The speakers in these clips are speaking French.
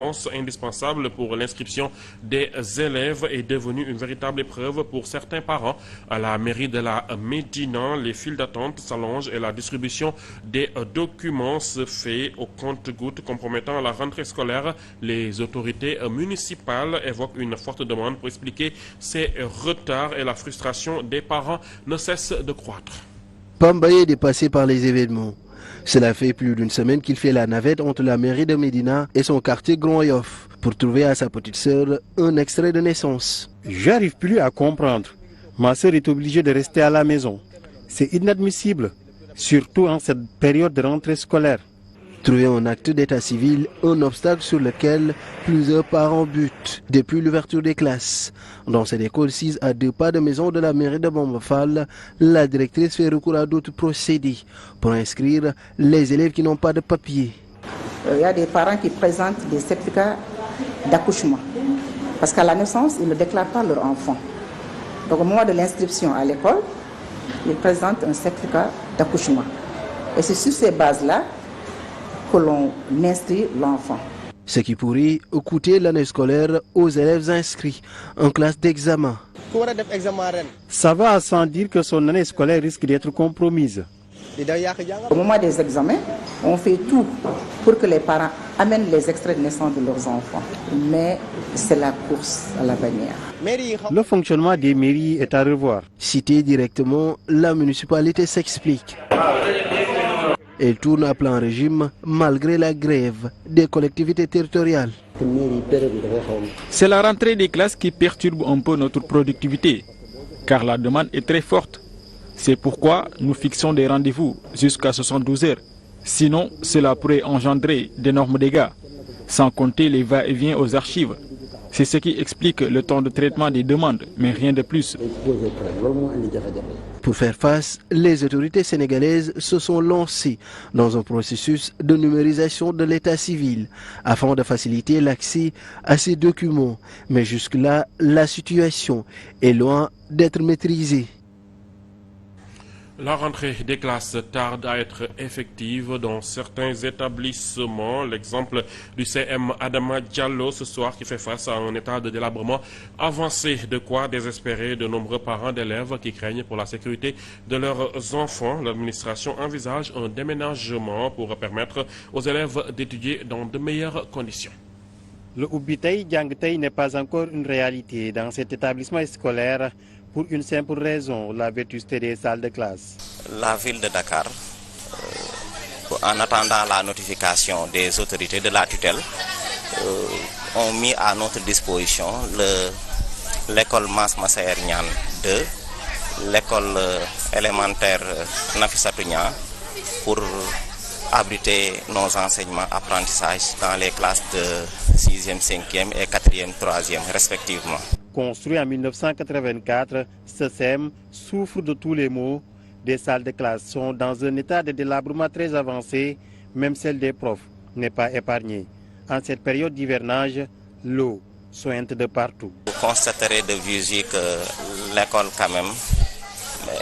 indispensable pour l'inscription des élèves est devenue une véritable épreuve pour certains parents. À la mairie de la Médina, les files d'attente s'allongent et la distribution des documents se fait au compte-gouttes, compromettant la rentrée scolaire. Les autorités municipales évoquent une forte demande pour expliquer ces retards et la frustration des parents ne cesse de croître. Pambaye est dépassé par les événements. Cela fait plus d'une semaine qu'il fait la navette entre la mairie de Médina et son quartier Grand Yoff pour trouver à sa petite sœur un extrait de naissance. J'arrive plus à comprendre. Ma sœur est obligée de rester à la maison. C'est inadmissible, surtout en cette période de rentrée scolaire. Trouver un acte d'état civil, un obstacle sur lequel plusieurs parents butent depuis l'ouverture des classes. Dans cette école 6 à 2 pas de maison de la mairie de Bambafal, la directrice fait recours à d'autres procédés pour inscrire les élèves qui n'ont pas de papier. Il y a des parents qui présentent des certificats d'accouchement parce qu'à la naissance, ils ne déclarent pas leur enfant. Donc au moment de l'inscription à l'école, ils présentent un certificat d'accouchement. Et c'est sur ces bases-là que l'on inscrit l'enfant. Ce qui pourrait coûter l'année scolaire aux élèves inscrits en classe d'examen. Ça va sans dire que son année scolaire risque d'être compromise. Au moment des examens, on fait tout pour que les parents amènent les extraits de naissance de leurs enfants. Mais c'est la course à la bannière. Le fonctionnement des mairies est à revoir. Cité directement, la municipalité s'explique. Elle tourne à plein régime malgré la grève des collectivités territoriales. C'est la rentrée des classes qui perturbe un peu notre productivité, car la demande est très forte. C'est pourquoi nous fixons des rendez-vous jusqu'à 72 heures. Sinon, cela pourrait engendrer d'énormes dégâts, sans compter les va-et-vient aux archives. C'est ce qui explique le temps de traitement des demandes, mais rien de plus. Pour faire face, les autorités sénégalaises se sont lancées dans un processus de numérisation de l'état civil afin de faciliter l'accès à ces documents. Mais jusque-là, la situation est loin d'être maîtrisée. La rentrée des classes tarde à être effective dans certains établissements. L'exemple du CM Adama Diallo ce soir qui fait face à un état de délabrement avancé, de quoi désespérer de nombreux parents d'élèves qui craignent pour la sécurité de leurs enfants. L'administration envisage un déménagement pour permettre aux élèves d'étudier dans de meilleures conditions. Le Ubitei Djangtei n'est pas encore une réalité dans cet établissement scolaire pour une simple raison, la vétusté des salles de classe. La ville de Dakar, en attendant la notification des autorités de la tutelle, ont mis à notre disposition l'école Mas Massaer Niane 2, l'école élémentaire Nafissatou Niang, pour abriter nos enseignements apprentissages dans les classes de 6e, 5e et 4e, 3e respectivement. Construit en 1984, ce CEM souffre de tous les maux. Des salles de classe sont dans un état de délabrement très avancé, même celle des profs n'est pas épargnée. En cette période d'hivernage, l'eau sointe de partout. Vous constaterez de visu que l'école quand même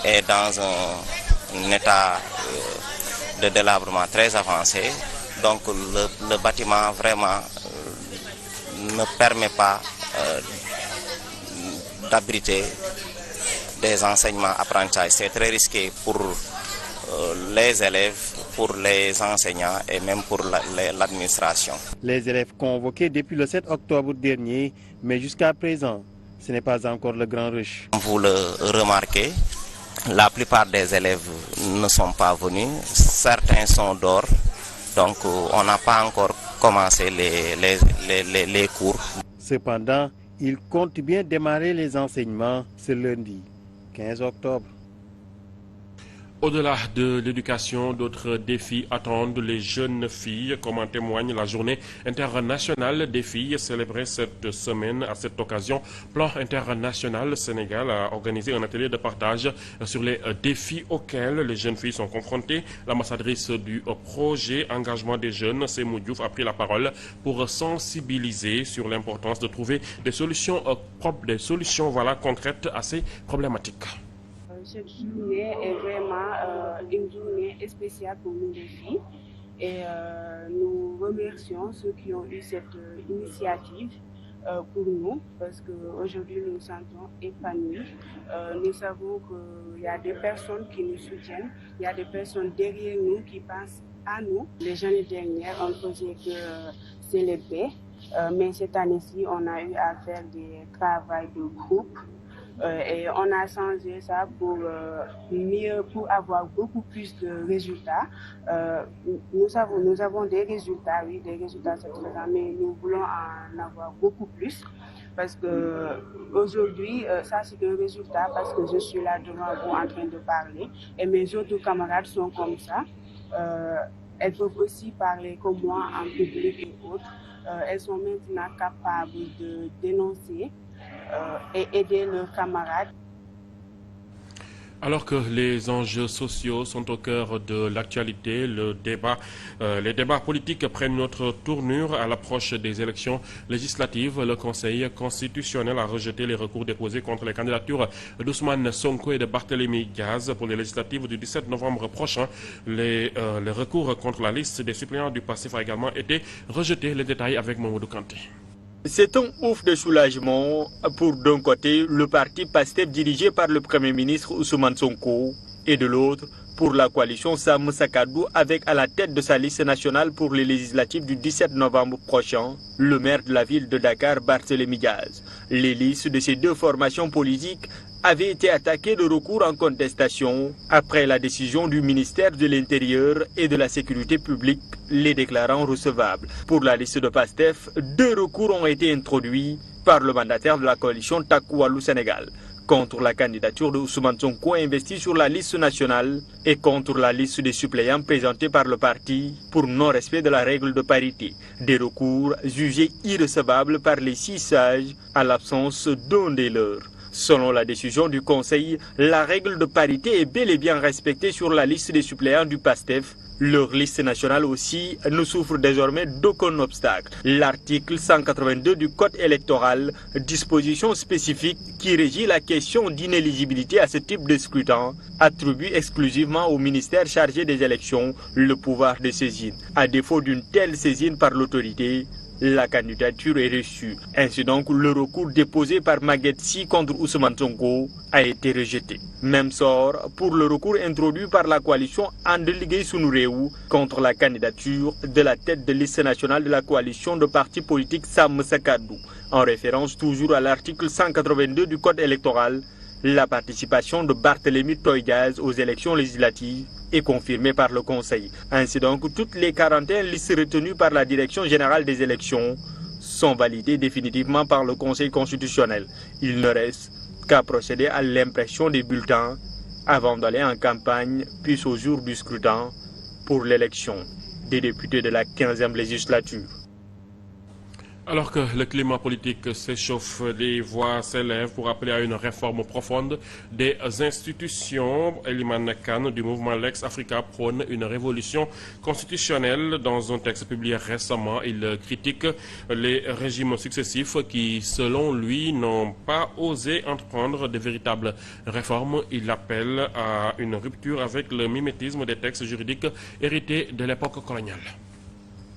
est dans un état de délabrement très avancé. Donc le bâtiment vraiment ne permet pas d'abriter des enseignements apprentissages. C'est très risqué pour les élèves, pour les enseignants et même pour l'administration. Les élèves convoqués depuis le 7 octobre dernier, mais jusqu'à présent, ce n'est pas encore le grand rush. Vous le remarquez, la plupart des élèves ne sont pas venus, certains sont dehors, donc on n'a pas encore commencé les cours. Cependant, il compte bien démarrer les enseignements ce lundi, 15 octobre. Au-delà de l'éducation, d'autres défis attendent les jeunes filles, comme en témoigne la journée internationale des filles célébrée cette semaine. À cette occasion, Plan international Sénégal a organisé un atelier de partage sur les défis auxquels les jeunes filles sont confrontées. L'ambassadrice du projet Engagement des jeunes, Sémou Diouf, a pris la parole pour sensibiliser sur l'importance de trouver des solutions concrètes à ces problématiques. Cette journée est vraiment une journée spéciale pour nous les filles Et nous remercions ceux qui ont eu cette initiative pour nous, parce qu'aujourd'hui nous nous sentons épanouis. Nous savons qu'il y a des personnes qui nous soutiennent, il y a des personnes derrière nous qui pensent à nous. Les années dernières, on faisait que célébrer, mais cette année-ci, on a eu à faire des travaux de groupe. Et on a changé ça pour avoir beaucoup plus de résultats. Nous avons des résultats, oui, des résultats satisfaisants, mais nous voulons en avoir beaucoup plus. Parce que aujourd'hui, ça c'est un résultat parce que je suis là devant vous en train de parler. Et mes autres camarades sont comme ça. Elles peuvent aussi parler comme moi en public et autres. Elles sont maintenant capables de dénoncer et aider leurs camarades. Alors que les enjeux sociaux sont au cœur de l'actualité, les débats politiques prennent une autre tournure à l'approche des élections législatives. Le Conseil constitutionnel a rejeté les recours déposés contre les candidatures d'Ousmane Sonko et de Barthélémy Diaz pour les législatives du 17 novembre prochain. Les recours contre la liste des suppléants du PASTEF a également été rejeté. Les détails avec Mamadou Kanté. C'est un ouf de soulagement pour d'un côté le parti PASTEF dirigé par le Premier ministre Ousmane Sonko et de l'autre pour la coalition Sam Sakadou avec à la tête de sa liste nationale pour les législatives du 17 novembre prochain, le maire de la ville de Dakar Barthélémy Diaz. Les listes de ces deux formations politiques avaient été attaquées de recours en contestation après la décision du ministère de l'Intérieur et de la Sécurité publique les déclarant recevables. Pour la liste de PASTEF, 2 recours ont été introduits par le mandataire de la coalition Takku Wallu Sénégal contre la candidature de Ousmane Sonko investi sur la liste nationale et contre la liste des suppléants présentée par le parti pour non-respect de la règle de parité. Des recours jugés irrecevables par les 6 sages à l'absence d'un des leurs. Selon la décision du Conseil, la règle de parité est bel et bien respectée sur la liste des suppléants du PASTEF. Leur liste nationale aussi ne souffre désormais d'aucun obstacle. L'article 182 du Code électoral, disposition spécifique qui régit la question d'inéligibilité à ce type de scrutin, attribue exclusivement au ministère chargé des élections le pouvoir de saisine. À défaut d'une telle saisine par l'autorité, la candidature est reçue. Ainsi donc, le recours déposé par Maguette Sy contre Ousmane Sonko a été rejeté. Même sort pour le recours introduit par la coalition And Liggéey Sunu Réew contre la candidature de la tête de liste nationale de la coalition de partis politiques Sam Sakadou. En référence toujours à l'article 182 du Code électoral, la participation de Barthélémy Diaz aux élections législatives est confirmée par le Conseil. Ainsi donc, toutes les 41 listes retenues par la Direction générale des élections sont validées définitivement par le Conseil constitutionnel. Il ne reste qu'à procéder à l'impression des bulletins avant d'aller en campagne, puis au jour du scrutin pour l'élection des députés de la 15e législature. Alors que le climat politique s'échauffe, les voix s'élèvent pour appeler à une réforme profonde des institutions. Eliman Khan du mouvement Lex Africa prône une révolution constitutionnelle. Dans un texte publié récemment, il critique les régimes successifs qui, selon lui, n'ont pas osé entreprendre de véritables réformes. Il appelle à une rupture avec le mimétisme des textes juridiques hérités de l'époque coloniale.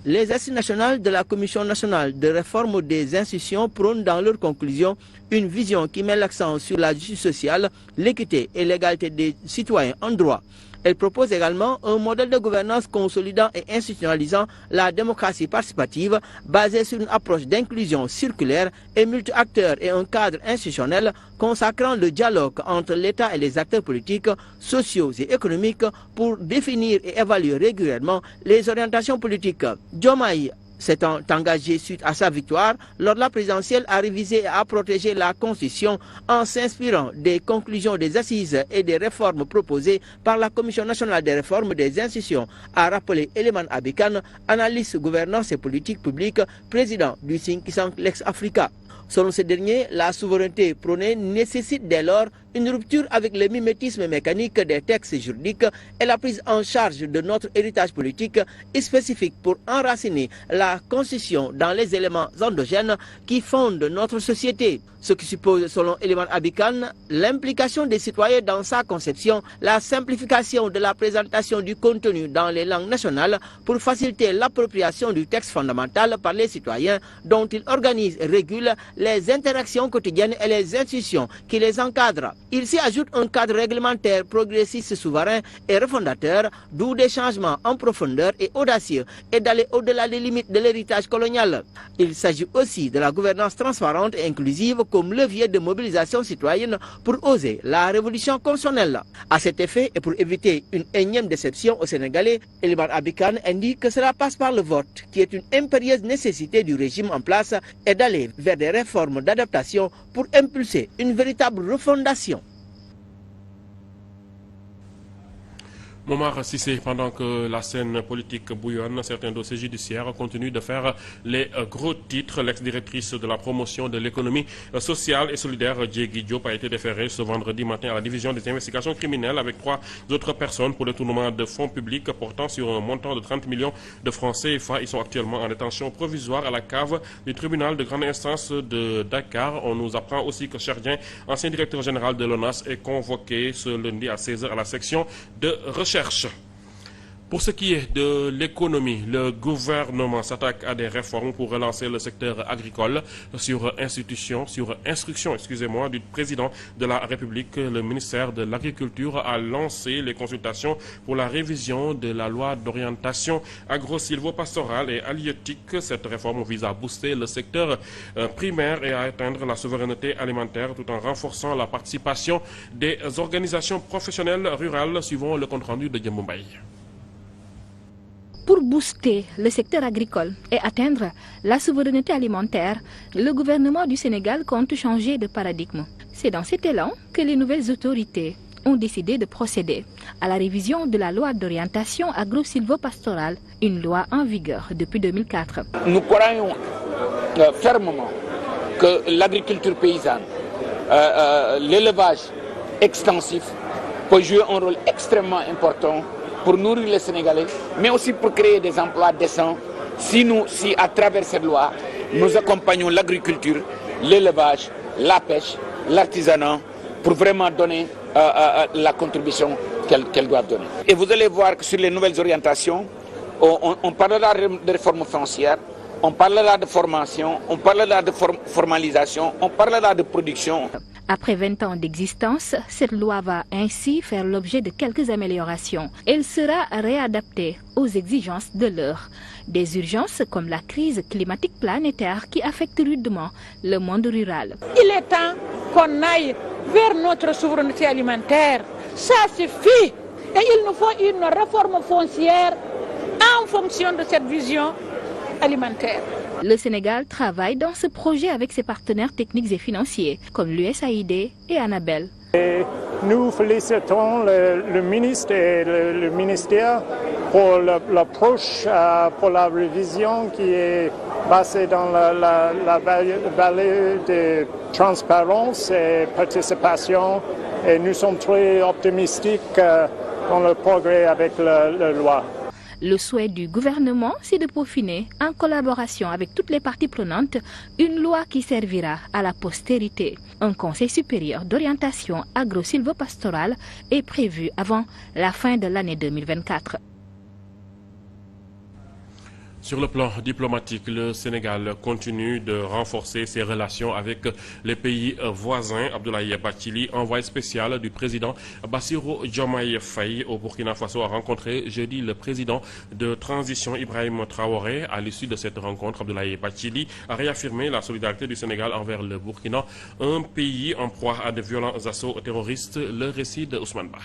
Les assises nationales de la Commission nationale de réforme des institutions prônent dans leurs conclusions une vision qui met l'accent sur la justice sociale, l'équité et l'égalité des citoyens en droit. Elle propose également un modèle de gouvernance consolidant et institutionnalisant la démocratie participative basée sur une approche d'inclusion circulaire et multi-acteurs et un cadre institutionnel consacrant le dialogue entre l'État et les acteurs politiques, sociaux et économiques pour définir et évaluer régulièrement les orientations politiques. Diomaye s'est engagé suite à sa victoire lors de la présidentielle à réviser et à protéger la Constitution en s'inspirant des conclusions des assises et des réformes proposées par la Commission nationale des réformes des institutions, a rappelé Eliman Abikan, analyste gouvernance et politique publique, président du think tank Lex Africa. Selon ce dernier, la souveraineté prônée nécessite dès lors une rupture avec le mimétisme mécanique des textes juridiques et la prise en charge de notre héritage politique spécifique pour enraciner la Constitution dans les éléments endogènes qui fondent notre société. Ce qui suppose, selon Eliman Abikan, l'implication des citoyens dans sa conception, la simplification de la présentation du contenu dans les langues nationales pour faciliter l'appropriation du texte fondamental par les citoyens dont il organise et régule les interactions quotidiennes et les institutions qui les encadrent. Il s'y ajoute un cadre réglementaire progressiste, souverain et refondateur, d'où des changements en profondeur et audacieux et d'aller au-delà des limites de l'héritage colonial. Il s'agit aussi de la gouvernance transparente et inclusive comme levier de mobilisation citoyenne pour oser la révolution constitutionnelle. À cet effet, et pour éviter une énième déception aux Sénégalais, Eliman Abikan indique que cela passe par le vote, qui est une impérieuse nécessité du régime en place, et d'aller vers des réformes d'adaptation pour impulser une véritable refondation. Momar Cissé, pendant que la scène politique bouillonne, certains dossiers judiciaires continuent de faire les gros titres. L'ex-directrice de la promotion de l'économie sociale et solidaire, Diégui Diop, a été déférée ce vendredi matin à la division des investigations criminelles avec 3 autres personnes pour le détournement de fonds publics portant sur un montant de 30 millions de francs CFA. Ils sont actuellement en détention provisoire à la cave du tribunal de grande instance de Dakar. On nous apprend aussi que Cherdien, ancien directeur général de l'ONAS, est convoqué ce lundi à 16h à la section de recherche. Pour ce qui est de l'économie, le gouvernement s'attaque à des réformes pour relancer le secteur agricole sur instruction du président de la République. Le ministère de l'Agriculture a lancé les consultations pour la révision de la loi d'orientation agro-silvopastorale et halieutique. Cette réforme vise à booster le secteur primaire et à atteindre la souveraineté alimentaire tout en renforçant la participation des organisations professionnelles rurales, suivant le compte-rendu de Djemboumbaï. Pour booster le secteur agricole et atteindre la souveraineté alimentaire, le gouvernement du Sénégal compte changer de paradigme. C'est dans cet élan que les nouvelles autorités ont décidé de procéder à la révision de la loi d'orientation agro-silvopastorale, une loi en vigueur depuis 2004. Nous croyons fermement que l'agriculture paysanne, l'élevage extensif peut jouer un rôle extrêmement important pour nourrir les Sénégalais, mais aussi pour créer des emplois décents. Si à travers cette loi, nous accompagnons l'agriculture, l'élevage, la pêche, l'artisanat, pour vraiment donner la contribution qu'elles doivent donner. Et vous allez voir que sur les nouvelles orientations, on parlera de réforme foncière, on parlera de formation, on parlera de formalisation, on parlera de production. Après 20 ans d'existence, cette loi va ainsi faire l'objet de quelques améliorations. Elle sera réadaptée aux exigences de l'heure. Des urgences comme la crise climatique planétaire qui affecte rudement le monde rural. Il est temps qu'on aille vers notre souveraineté alimentaire. Ça suffit. Et il nous faut une réforme foncière en fonction de cette vision alimentaire. Le Sénégal travaille dans ce projet avec ses partenaires techniques et financiers, comme l'USAID et Annabelle. Et nous félicitons le ministre et le ministère pour l'approche, pour la révision qui est basée dans la vallée de transparence et participation. Et nous sommes très optimistes dans le progrès avec la loi. Le souhait du gouvernement, c'est de peaufiner, en collaboration avec toutes les parties prenantes, une loi qui servira à la postérité. Un conseil supérieur d'orientation agro-silvopastorale est prévu avant la fin de l'année 2024. Sur le plan diplomatique, le Sénégal continue de renforcer ses relations avec les pays voisins. Abdoulaye Bathily, envoyé spécial du président Bassirou Diomaye Faye au Burkina Faso, a rencontré jeudi le président de transition Ibrahima Traoré. À l'issue de cette rencontre, Abdoulaye Bathily a réaffirmé la solidarité du Sénégal envers le Burkina, un pays en proie à de violents assauts terroristes. Le récit de Ousmane Ba.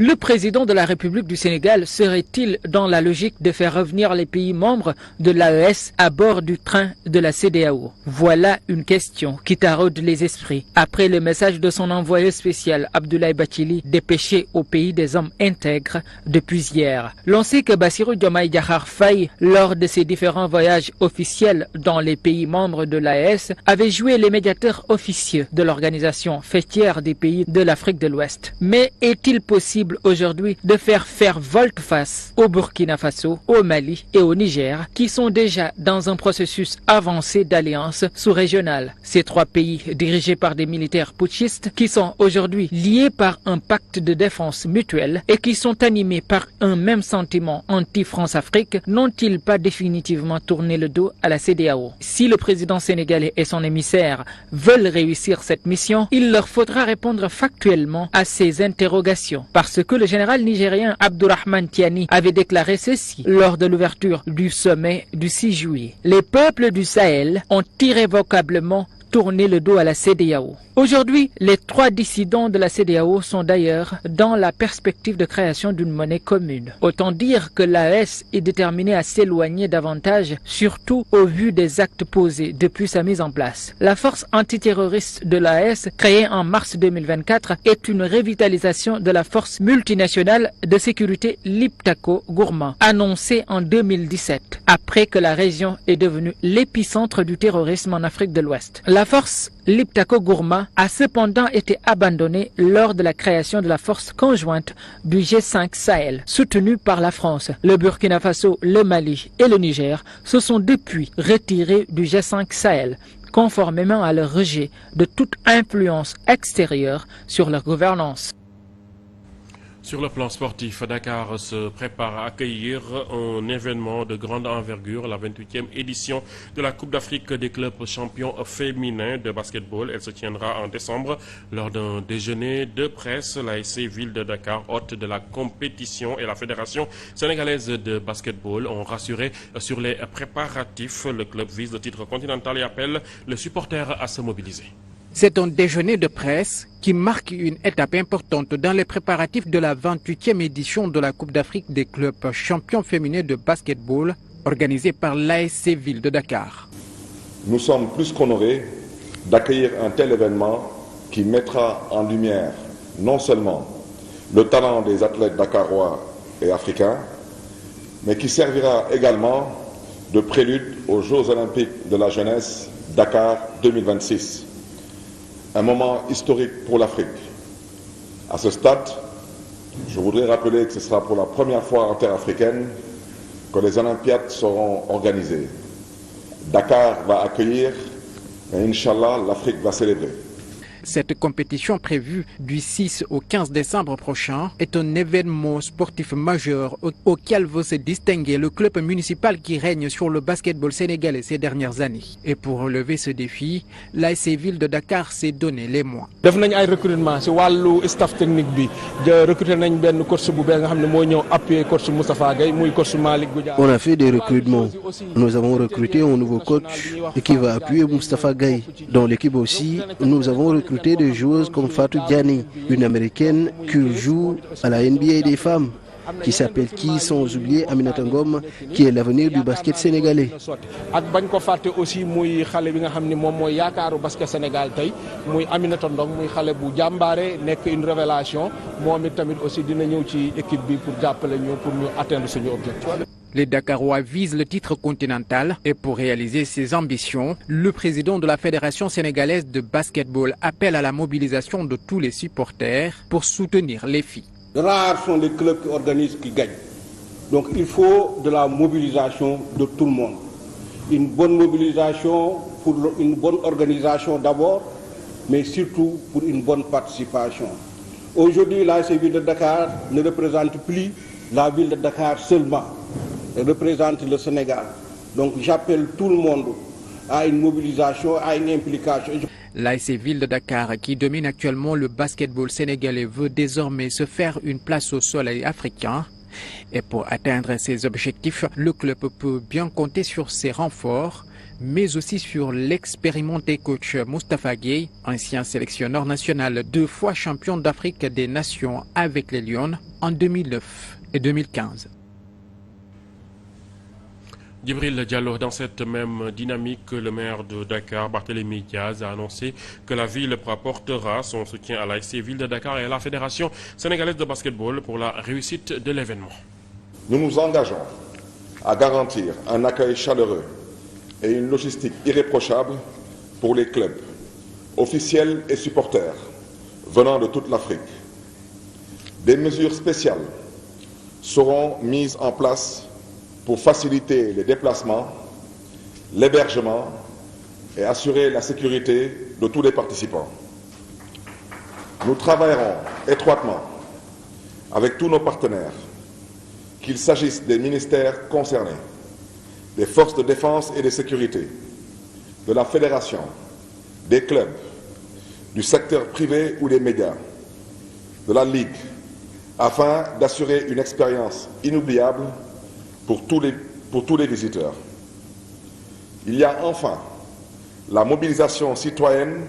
Le président de la République du Sénégal serait-il dans la logique de faire revenir les pays membres de l'AES à bord du train de la CEDEAO? Voilà une question qui taraude les esprits après le message de son envoyé spécial Abdoulaye Bathily dépêché au pays des hommes intègres depuis hier. L'on sait que Bassirou Diomaye Diakhar Faye, lors de ses différents voyages officiels dans les pays membres de l'AES, avait joué les médiateurs officieux de l'organisation fêtière des pays de l'Afrique de l'Ouest. Mais est-il possible aujourd'hui de faire volte-face au Burkina Faso, au Mali et au Niger, qui sont déjà dans un processus avancé d'alliance sous-régionale? Ces trois pays, dirigés par des militaires putschistes, qui sont aujourd'hui liés par un pacte de défense mutuelle et qui sont animés par un même sentiment anti-France-Afrique, n'ont-ils pas définitivement tourné le dos à la CEDEAO? Si le président sénégalais et son émissaire veulent réussir cette mission, il leur faudra répondre factuellement à ces interrogations. Parce que le général nigérien Abdourahmane Tiani avait déclaré ceci lors de l'ouverture du sommet du 6 juillet. Les peuples du Sahel ont irrévocablement tourné le dos à la CEDEAO. Aujourd'hui, les trois dissidents de la CEDEAO sont d'ailleurs dans la perspective de création d'une monnaie commune. Autant dire que l'AES est déterminée à s'éloigner davantage, surtout au vu des actes posés depuis sa mise en place. La force antiterroriste de l'AES, créée en mars 2024, est une revitalisation de la force multinationale de sécurité Liptako-Gourma, annoncée en 2017, après que la région est devenue l'épicentre du terrorisme en Afrique de l'Ouest. La force Liptako-Gourma a cependant été abandonnée lors de la création de la force conjointe du G5 Sahel, soutenue par la France. Le Burkina Faso, le Mali et le Niger se sont depuis retirés du G5 Sahel, conformément à leur rejet de toute influence extérieure sur leur gouvernance. Sur le plan sportif, Dakar se prépare à accueillir un événement de grande envergure, la 28e édition de la Coupe d'Afrique des clubs champions féminins de basketball. Elle se tiendra en décembre lors d'un déjeuner de presse. L'ASC Ville de Dakar, hôte de la compétition, et la Fédération sénégalaise de basketball ont rassuré sur les préparatifs. Le club vise le titre continental et appelle les supporters à se mobiliser. C'est un déjeuner de presse qui marque une étape importante dans les préparatifs de la 28e édition de la Coupe d'Afrique des clubs champions féminins de basketball organisée par l'ASC Ville de Dakar. Nous sommes plus qu'honorés d'accueillir un tel événement qui mettra en lumière non seulement le talent des athlètes dakarois et africains, mais qui servira également de prélude aux Jeux olympiques de la jeunesse Dakar 2026. Un moment historique pour l'Afrique. À ce stade, je voudrais rappeler que ce sera pour la première fois en terre africaine que les Olympiades seront organisées. Dakar va accueillir, et Inch'Allah, l'Afrique va célébrer. Cette compétition prévue du 6 au 15 décembre prochain est un événement sportif majeur auquel veut se distinguer le club municipal qui règne sur le basketball sénégalais ces dernières années. Et pour relever ce défi, l'ASC Ville de Dakar s'est donné les moyens. def nañ ay recrutement ci wàllu staff technique bi de recruter nañ benn coach bu bees nga xam ne moo ñëw appuyer coach Moustapha Gueye muy coach Malick Goudiaby. On a fait des recrutements. Nous avons recruté un nouveau coach qui va appuyer Moustapha Gueye. Dans l'équipe aussi, nous avons recruté des joueuses comme Fatou Diani, une américaine qui joue à la NBA des femmes, qui s'appelle Ki, sans oublier Aminata Ngom, qui est l'avenir du basket sénégalais. ak bañ ko fàtte aussi muy xale bi nga xam ne moom mooy yaakaaru basket Sénégal tey muy Aminata Ndong muy xale bu jàmbaare nekk une révélation moom it tamit aussi dina ñëw ci équipe bi pour jàppale ñu pour ñu atteindre suñu objectif. Les Dakarois visent le titre continental et pour réaliser ses ambitions, le président de la Fédération sénégalaise de basketball appelle à la mobilisation de tous les supporters pour soutenir les filles. Rares sont les clubs qui organisent, qui gagnent. Donc il faut de la mobilisation de tout le monde. Une bonne mobilisation pour une bonne organisation d'abord, mais surtout pour une bonne participation. Aujourd'hui, l'ASC Ville de Dakar ne représente plus la ville de Dakar seulement. Elle représente le Sénégal. Donc j'appelle tout le monde à une mobilisation, à une implication. L'ASC Ville de Dakar, qui domine actuellement le basketball sénégalais, veut désormais se faire une place au soleil africain. Et pour atteindre ses objectifs, le club peut bien compter sur ses renforts, mais aussi sur l'expérimenté coach Moustapha Gueye, ancien sélectionneur national 2 fois champion d'Afrique des Nations avec les Lions en 2009 et 2015. Djibril Diallo, dans cette même dynamique, le maire de Dakar, Barthélémy Diaz, a annoncé que la ville apportera son soutien à l'ASC Ville de Dakar et à la Fédération sénégalaise de basketball pour la réussite de l'événement. Nous nous engageons à garantir un accueil chaleureux et une logistique irréprochable pour les clubs, officiels et supporters venant de toute l'Afrique. Des mesures spéciales seront mises en place pour faciliter les déplacements, l'hébergement et assurer la sécurité de tous les participants. Nous travaillerons étroitement avec tous nos partenaires, qu'il s'agisse des ministères concernés, des forces de défense et de sécurité, de la fédération, des clubs, du secteur privé ou des médias, de la Ligue, afin d'assurer une expérience inoubliable pour tous les visiteurs. Il y a enfin la mobilisation citoyenne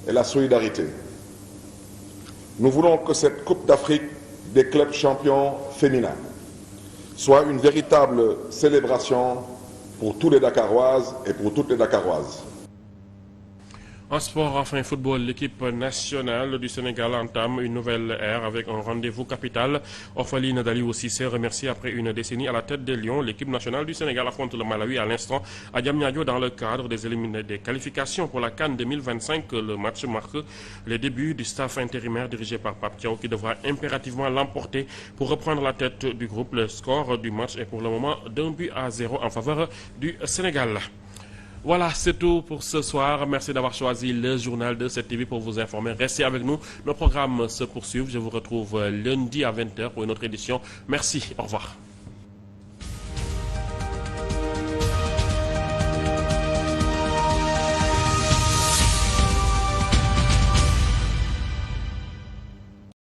et la solidarité. Nous voulons que cette Coupe d'Afrique des clubs champions féminins soit une véritable célébration pour tous les Dakaroises et pour toutes les Dakaroises. En sport, enfin football, l'équipe nationale du Sénégal entame une nouvelle ère avec un rendez-vous capital. Orpheline d'Aliou Cissé remercie après une décennie à la tête des Lions. L'équipe nationale du Sénégal affronte le Malawi à l'instant à Diamniadio dans le cadre des qualifications pour la CAN 2025. Le match marque les débuts du staff intérimaire dirigé par Pape Thiaw qui devra impérativement l'emporter pour reprendre la tête du groupe. Le score du match est pour le moment d'1-0 en faveur du Sénégal. Voilà, c'est tout pour ce soir. Merci d'avoir choisi le journal de 7TV pour vous informer. Restez avec nous. Nos programmes se poursuivent. Je vous retrouve lundi à 20h pour une autre édition. Merci. Au revoir.